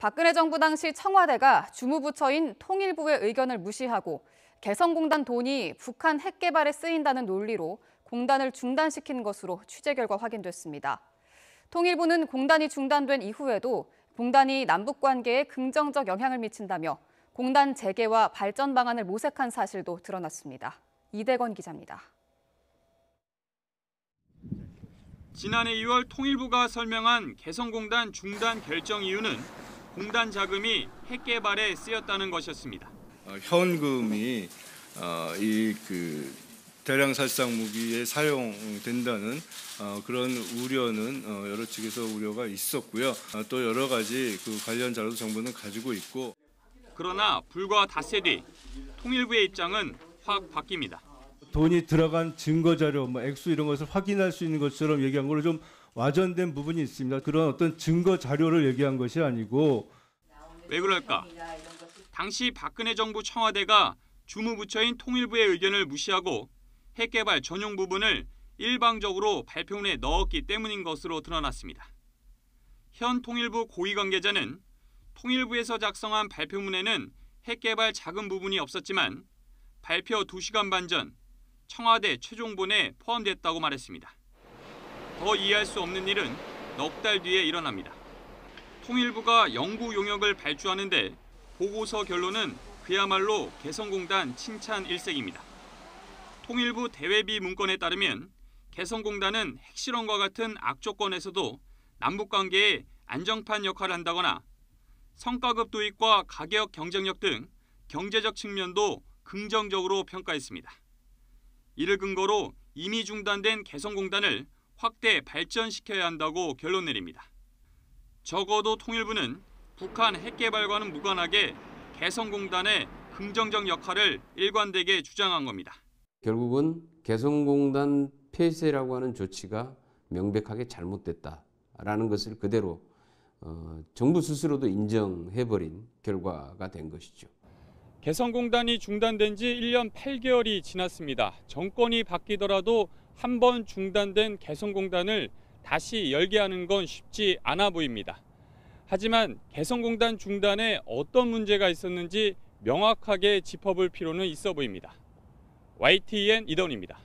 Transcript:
박근혜 정부 당시 청와대가 주무부처인 통일부의 의견을 무시하고 개성공단 돈이 북한 핵 개발에 쓰인다는 논리로 공단을 중단시킨 것으로 취재 결과 확인됐습니다. 통일부는 공단이 중단된 이후에도 공단이 남북 관계에 긍정적 영향을 미친다며 공단 재개와 발전 방안을 모색한 사실도 드러났습니다. 이대건 기자입니다. 지난해 2월 통일부가 설명한 개성공단 중단 결정 이유는 공단 자금이 핵 개발에 쓰였다는 것이었습니다. 현금이 대량 살상 무기에 사용된다는 그런 우려는 여러 측에서 우려가 있었고요. 또 여러 가지 관련 자료도 정부는 가지고 있고. 그러나 불과 닷새 뒤 통일부의 입장은 확 바뀝니다. 돈이 들어간 증거 자료, 액수 이런 것을 확인할 수 있는 것처럼 얘기한 걸로 좀 와전된 부분이 있습니다. 그런 어떤 증거 자료를 얘기한 것이 아니고. 왜 그럴까? 당시 박근혜 정부 청와대가 주무부처인 통일부의 의견을 무시하고 핵개발 전용 부분을 일방적으로 발표문에 넣었기 때문인 것으로 드러났습니다. 현 통일부 고위 관계자는 통일부에서 작성한 발표문에는 핵개발 자금 부분이 없었지만 발표 2시간 반 전 청와대 최종본에 포함됐다고 말했습니다. 더 이해할 수 없는 일은 넉 달 뒤에 일어납니다. 통일부가 연구 용역을 발주하는데 보고서 결론은 그야말로 개성공단 칭찬 일색입니다. 통일부 대외비 문건에 따르면 개성공단은 핵실험과 같은 악조건에서도 남북관계에 안정판 역할을 한다거나 성과급 도입과 가격 경쟁력 등 경제적 측면도 긍정적으로 평가했습니다. 이를 근거로 이미 중단된 개성공단을 확대 발전시켜야 한다고 결론 내립니다. 적어도 통일부는 북한 핵 개발과는 무관하게 개성공단의 긍정적 역할을 일관되게 주장한 겁니다. 결국은 개성공단 폐쇄라고 하는 조치가 명백하게 잘못됐다라는 것을 그대로 정부 스스로도 인정해버린 결과가 된 것이죠. 개성공단이 중단된 지 1년 8개월이 지났습니다. 정권이 바뀌더라도 한 번 중단된 개성공단을 다시 열게 하는 건 쉽지 않아 보입니다. 하지만 개성공단 중단에 어떤 문제가 있었는지 명확하게 짚어볼 필요는 있어 보입니다. YTN 이던입니다.